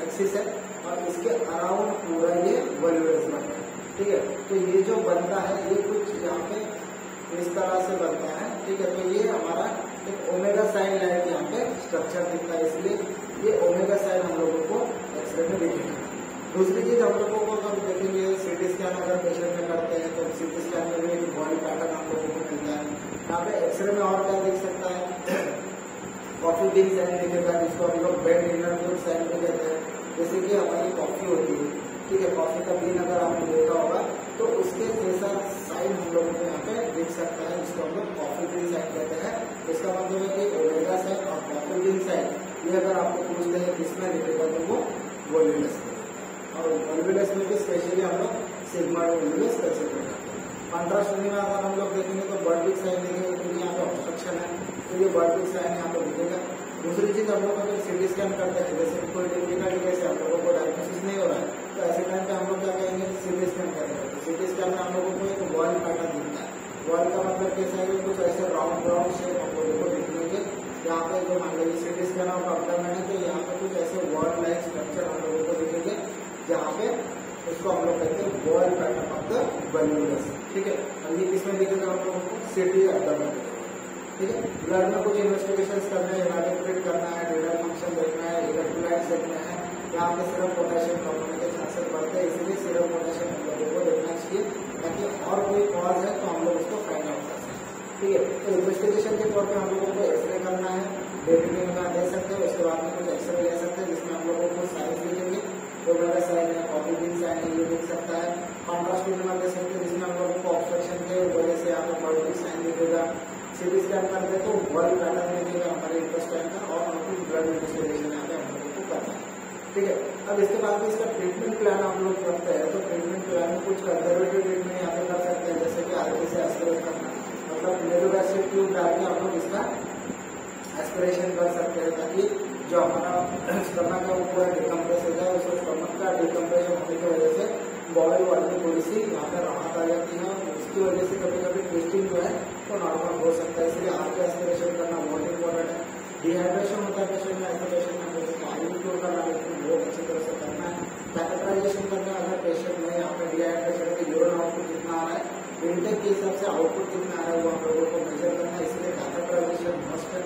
एक्सिस है और इसके अराउंड पूरा ये वॉल्यूलस बनता है। ठीक है, तो ये जो बनता है ये कुछ यहाँ पे इस तरह से बनता है। ठीक है, तो ये हमारा एक ओमेगा साइन लाइक यहाँ पे स्ट्रक्चर दिखता है, इसलिए ये ओमेगा साइन हम लोगों को एक्सरे में दिखेगा। दूसरी चीज हम लोगों को अगर देखेंगे सीटी स्कैन अगर पेशेंट में करते हैं तो सीटी स्कैन में भी एक बॉडी पैटर्न हम लोगों को मिलता है। यहाँ पे एक्सरे में और क्या दिख सकता है कॉफी बीन साइन दिखेगा, जिसको हम लोग बेड इनर ट्यूब साइन भी कहते हैं। जैसे कि हमारी कॉफी होती है, ठीक है, कॉफी का बीन अगर आपने देखा होगा तो उसके जैसा साइन हम लोगों को यहाँ पे दिख सकता है, जिसको हम लोग कॉफी बीन साइन कहते हैं। इसका मतलब है कि ओमेगा साइन और कॉफी बीन साइन ये अगर आपको पूछते हैं किसमें दिखेगा तो वो वॉल्यूलस, और वॉल्यूलस में भी स्पेशली हम लोग सिग्मा वॉल्यूलस कैसे करते हैं। पंद्रह श्रेणी में अगर हम लोग देखेंगे तो बर्डिक साइन देखेंगे, क्योंकि यहाँ पे ऑब्स्ट्रक्शन है तो ये बर्डिक साइन यहाँ पे दिखेगा। दूसरी चीज हम लोग अगर सीटी स्कैन करते हैं, जैसे कोई डिफिकल्टी कैसे हम लोगों को डायग्नोसिस नहीं हो रहा है तो ऐसे टाइम पे हम लोग क्या कहेंगे सीटी स्कैन करेंगे। तो सीटी स्कैन में हम लोगों को एक वॉल पैटर्न दिखता है। वॉल का मतलब कैसा है, कुछ ऐसे राउंड राउंड शेप हम लोगों को दिखेंगे। यहाँ पे जो मान लीजिए सीटी स्कैन ऑफ एब्डोमेन है तो यहाँ पे कुछ ऐसे वॉल लाइक स्ट्रक्चर हम लोगों को दिखेंगे, जहाँ पे उसको हम लोग कहते हैं वॉल पैटर्न ऑफ द वॉल्यूलस। ठीक है, और ये किसमें दिखेगा हम लोगों को सीटी एब्डोमेन। ठीक है, ब्लड में कुछ इन्वेस्टिगेशन करना है, इवेल्युएट करना है, रेनल फंक्शन देखना है, इलेक्ट्रोलाइट्स देखना है। यहाँ पे सिर्फ पोटेशियम कम होने के चांसेस बढ़ते हैं, इसलिए सिर्फ पोटेशियम हम लोगों को देखना चाहिए, ताकि और कोई कॉज है तो हम लोग उसको फाइंड आउट कर सकें। ठीक है, तो इन्वेस्टिगेशन के तौर पर हम लोगों को एक्सरे करना है, डेटिंग का दे सकते हैं, उसके बाद में कुछ एक्सरे ले सकते हैं जिसमें हम लोगों को साइंस लिखेंगे, ओमेगा साइन है, कॉफी बीन साइन है, ये दिख सकता है। कॉन्ट्रास्ट ट्रीटमेंट दे सकते हैं जिसमें हम लोगों को ऑब्स्ट्रक्शन के वजह से यहाँ पे बर्डिक साइन दिखेगा। सीटी स्कैन करते तो वॉल पैटर्न दिखेगा हमारे इंटेस्टाइन का, और हम कुछ ब्लड इन्वेस्टिगेशन यहाँ पे हम लोगों को करना है। ठीक है, अब इसके बाद इसका ट्रीटमेंट प्लान हम लोग करते हैं, तो ट्रीटमेंट प्लान में कुछ कंजर्वेटिव ट्रीटमेंट यहाँ पे कर सकते हैं, जैसे कि आगे से एस्पिरेट करना, मतलब नेजोगैस्ट्रिक ट्यूब डाल के हम लोग इसका एस्पिरेशन कर सकते हैं, ताकि जो हमारा स्टमक है वो पूरा डिकम्प्रेस हो जाए। उसको स्टमक का डिकम्प्रेशन होने की वजह से बॉडी वाल में थोड़ी सी यहाँ पे राहत आ जाती है, और उसकी वजह से कभी कभी ट्विस्टिंग जो है वो नॉर्मल हो सकता है, इसलिए आपको एस्पिरेशन करना बहुत इंपॉर्टेंट है। डिहाइड्रेशन होता है पेशेंट में, ऐसे पेशेंट में जैसे पानी क्योर करना है उसको बहुत अच्छी तरह से करना है। कैथेटराइजेशन करना, अगर पेशेंट में यहाँ पे डिहाइड्रेशन के यूरिन आउटपुट कितना आ रहा है, इंटेक के हिसाब से आउटपुट कितना आ रहा है वो हम लोगों को मेजर करना है, इसलिए कैथेटराइजेशन मस्ट है।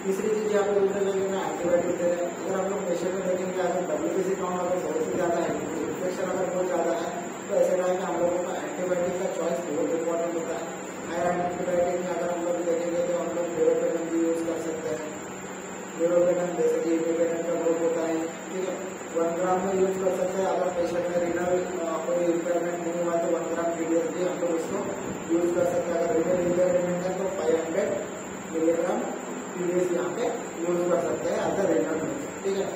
तीसरी चीज यहाँ पे दूसरे जगह में एंटीबायोटिक दे रहे हैं। अगर हम लोग पेशेंट में देखेंगे अगर WBC काउंट अगर बहुत से ज्यादा 1 ग्राम में यूज कर सकते हैं। अगर पेशेंट में रीनल कोई इम्पेयरमेंट नहीं हुआ तो 1 ग्राम TDS भी हम लोग उसको यूज कर सकते हैं। अगर रीनल इम्पेयरमेंट है तो 500 मिलीग्राम TDS यहाँ पे यूज कर सकते हैं एज अ रीनल डोज। ठीक है,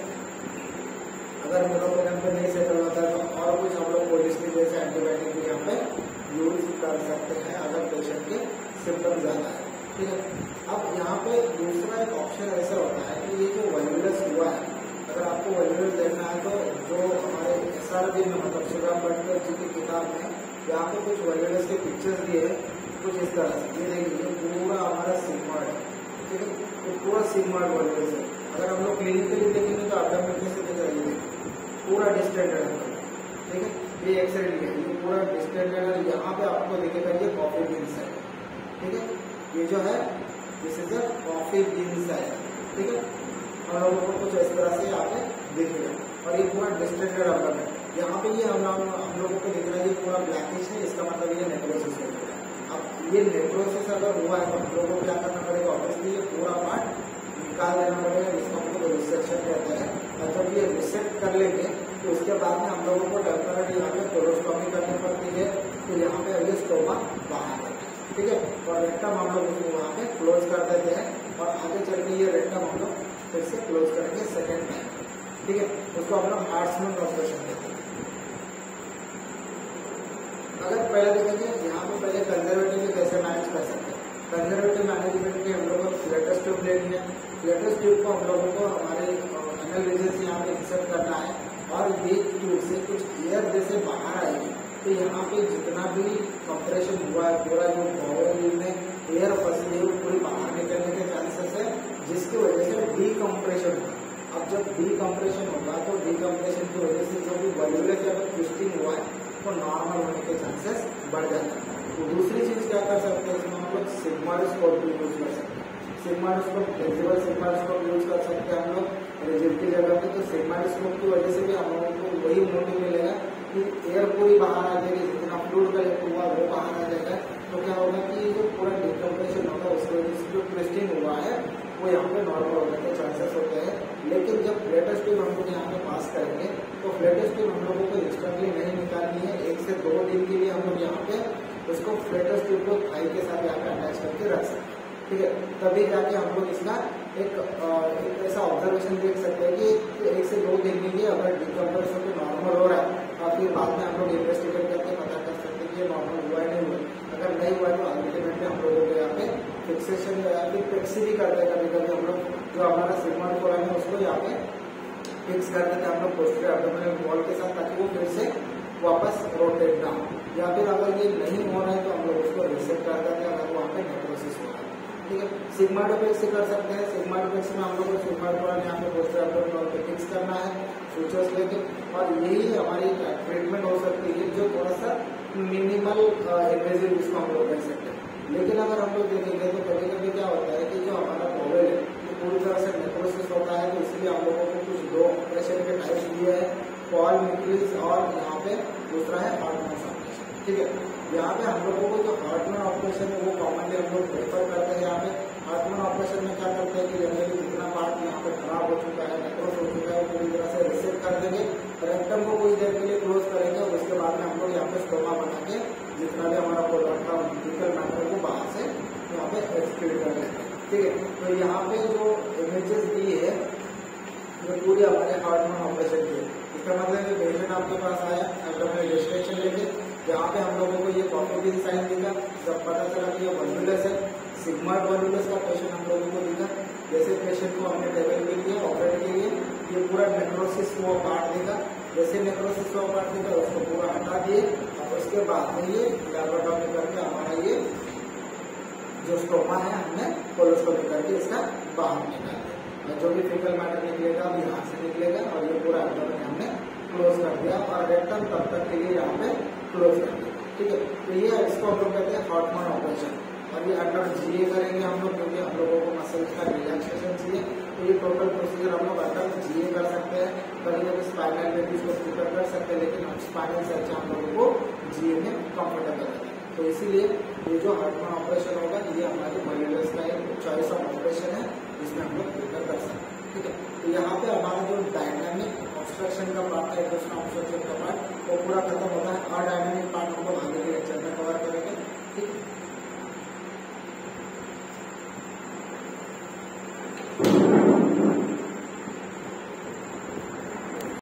अगर मेलोपेनम पे नहीं सेटल होता है तो और कुछ हम लोग कोलिस्टिक जैसे एंटीबायोटिक भी यहाँ पे यूज कर सकते हैं अगर पेशेंट के सिम्टम ज्यादा है। ठीक है, अब यहाँ पे दूसरा एक ऑप्शन ऐसा होता है कि ये जो वल्वुलस हुआ है, अगर आपको वल्वुलस देखना है तो जो हमारे SRB में मतलब शिवराम भट्ट जी की किताब में यहाँ पे कुछ वल्वुलस के पिक्चर्स दिए हैं कुछ इस तरह से। ये देखिए पूरा हमारा सिग्मॉइड है। ठीक है, तो पूरा सिग्मॉइड वल्वुलस है। अगर हम लोग क्लिनिकली देखेंगे तो एब्डोमेन से दिख रही है पूरा डिस्टेंडेड है। ठीक है, ये एक्सरे है, ये पूरा डिस्टेंडेड है। यहाँ पे आपको दिखेगा ये कॉफी बीन्स है। ठीक है, ये जो है this is a coffee beans है। ठीक है, हम लोगों को कुछ इस तरह से यहाँ पे दिखेगा और ये पूरा डिस्टेंडेड एब्डोमेन है। यहाँ पे ये हम लोगों को दिख रहा है ये पूरा ब्लैकिश है, इसका मतलब ये नेक्रोसिस हो गया है। अब ये नेक्रोसिस अगर हुआ है तो हम लोगों को क्या करना पड़ेगा, ऑब्वियसली ये पूरा पार्ट निकाल देना पड़ेगा, जिसको हम लोग रिसेक्शन कहते हैं। और जब ये रिसेक्ट कर लेंगे तो उसके बाद में हम लोगों को टेम्पररी यहाँ पे कोलोस्टॉमी करनी पड़ती है, तो यहाँ पे ये स्टोमा बाहर करते हैं। ठीक है, और रेक्टम हम लोग उसको वहाँ पे क्लोज कर देते हैं और आगे चल के ये रेक्टम हम लोग फिर से क्लोज करेंगे सेकेंड टाइम। ठीक है, उसको हम लोग हार्ट्समैन ऑपरेशन कहते हैं। अगर पहले देखेंगे यहाँ पे पहले कंजर्वेटिव कैसे मैनेज कर सकते हैं। कंजर्वेटिव मैनेजमेंट के हम लोग को फ्लेटस ट्यूब लेनी है। फ्लेटस ट्यूब को हम लोगों को हमारे एनल रीजन से यहाँ पे इंसर्ट करना है और ये ट्यूब से कुछ एयर जैसे बाहर आएगी तो यहाँ पे जितना भी कंप्रेशन हुआ है पूरा जो बॉडी में एयर फंसी है वो पूरी बाहर निकलने के चांसेस है, जिसकी वजह से डीकम्प्रेशन होगा। अब जब डीकम्प्रेशन होगा तो डीकम्प्रेशन की वजह से जो भी वल्वुलर का ट्विस्टिंग हुआ है तो नॉर्मल होने के चांसेस बढ़ जाते हैं। तो दूसरी चीज क्या कर सकते हैं, इसमें हम लोग सिग्मोइडोस्कोप भी यूज कर सकते हैं। सिग्मोइडोस्कोप फ्लेक्सिबल सिग्मोइडोस्कोप यूज कर सकते हैं हम लोग रिजिड की जगह पे। तो सिग्मोइडोस्कोप की वजह से भी हम लोगों को वही मोटिव मिलेगा कि एयर पूरी बाहर आ जाएगी, जितना फ्लूइड कलेक्ट हुआ वो बाहर आ जाएगा। तो क्या होगा कि जो पूरा डिकम्प्रेशन होगा उसकी वजह से जो ट्विस्टिंग हुआ है वो यहाँ पे नॉर्मल होने के चांसेस होते हैं। लेकिन जब फ्लेटस ट्यूब हम लोग यहाँ पे पास करेंगे तो फ्लेटस ट्यूब हम लोगों को इंस्टेंटली नहीं निकालनी है। 1 से 2 दिन के लिए हम लोग यहाँ पे उसको फ्लेटस ट्यूब को थाई के साथ यहाँ पे अटैच करके रख सकते हैं। ठीक है, तभी जाके हम लोग इसका एक ऐसा ऑब्जर्वेशन देख सकते हैं कि 1 से 2 दिन के लिए अगर डिकम्प्रेशन तो नॉर्मल हो रहा है और फिर बाद में हम लोग इन्वेस्टिगेट करके पता कर सकते हैं कि ये नॉर्मल हुआ है नहीं हुआ। अगर नहीं हुआ तो अल्टीमेटली हम लोगों को यहाँ पे फिक्सेशन या फिर पेक्सी भी कर देगा। कभी हम लोग जो हमारा सिग्मॉइड कोलन है उसको यहाँ पे फिक्स कर देते हैं हम लोग पोस्टीरियर एब्डोमिनल वॉल के साथ, ताकि वो फिर से वापस रोटेट ना हो। या फिर अगर ये नहीं हो रहा है तो हम लोग उसको रिसेट कर देते हैं अगर वहाँ पे नेक्रोसिस हो रहा है। ठीक है, सिग्मोइडोपेक्सी कर सकते हैं। सिग्मोइडोपेक्सी में हम लोग को सिग्मॉइड कोलन यहाँ पे पोस्टीरियर एब्डोमिनल वॉल पे फिक्स करना है सूचर्स लेके, और यही हमारी ट्रीटमेंट हो सकती है जो थोड़ा सा मिनिमल इन्वेजिव इसको हम लोग कह सकते हैं। लेकिन अगर हम लोग देखेंगे तो कभी कभी क्या होता है कि जो हमारा बॉवेल है वो पूरी तरह से नेक्रोसिस होता है, तो इसलिए हम लोगों को कुछ 2 ऑपरेशन के टाइप्स दिए हैं, पॉल मिक्रिस और यहाँ पे दूसरा है हार्टमैन ऑपरेशन। ठीक है, यहाँ पे हम लोगों को जो हार्टमैन ऑपरेशन है वो कॉमनली हम लोग प्रेफर करते हैं। यहाँ पे हार्टमैन ऑपरेशन में क्या करते हैं कि जनरली जितना पार्ट यहाँ पे खराब हो चुका है, नेक्रोस हो चुका है, वो पूरी तरह से रिसेट कर देंगे, रेक्टम को कुछ देर के लिए क्लोज करेंगे और उसके बाद में हम लोग यहाँ पे स्टोमा बना के जितना भी हमारा प्रोडक्ट का फीकल मैटर को बाहर से यहाँ पे एक्सक्रीट कर लेंगे। ठीक है, तो यहाँ पे जो इमेजेस दी है वो पूरी हमारे हार्टमैन ऑपरेशन की है। इसका मतलब है पेशेंट आपके पास आया एब्डोमिनल डिस्ट्रैक्शन लेके, यहाँ पे हम लोगों को ये कॉफी बीन साइन दिखा, जब पता चला कि ये वल्वुलस है, सिग्मॉइड वल्वुलस का पेशेंट हम लोगों को दिखा। जैसे पेशेंट को हमने टेबल पे लिया ऑपरेट के लिए, ये पूरा नेक्रोसिस हुआ पार्ट दिखा, जैसे नेक्रोसिस हुआ पार्ट दिखा उसको पूरा हटा दिए और उसके बाद में ये लैप्रोटॉमी करके हमारा ये जो स्टोमा है हमने कोलोस्कोपी करके इसका बाहर निकाल दिया। जो भी फीकल मैटर निकलेगा अब यहाँ से निकलेगा और ये पूरा एब्डोमेन हमने क्लोज कर दिया और रेक्टम तब तक के लिए यहाँ पे क्लोज कर दिया। ठीक है, तो ये इसको हम लोग कहते हैं हार्टमैन ऑपरेशन। और ये अंडर GA करेंगे हम लोग, क्योंकि हम लोगों को मसल का रिलैक्सेशन चाहिए, तो ये टोटल प्रोसीजर हम लोग अंडर GA कर सकते हैं। कभी कभी स्पाइनल में भी इसको प्रिफर कर सकते हैं, लेकिन स्पाइनल से अच्छा हम लोगों को GA में कंफर्टेबल है। तो इसीलिए ये जो हार्टमैन ऑपरेशन होगा ये हमारे वल्वुलस का एक चॉइस ऑफ ऑपरेशन है जिसमें हम लोग प्रिफर कर सकते हैं। ठीक है। तो यहाँ पे हमारा जो डायनामिक ऑब्स्ट्रक्शन का पार्ट है, इंडोस्टर्नल ऑब्स्ट्रक्शन का पार्ट वो पूरा खत्म होता है। अडायनामिक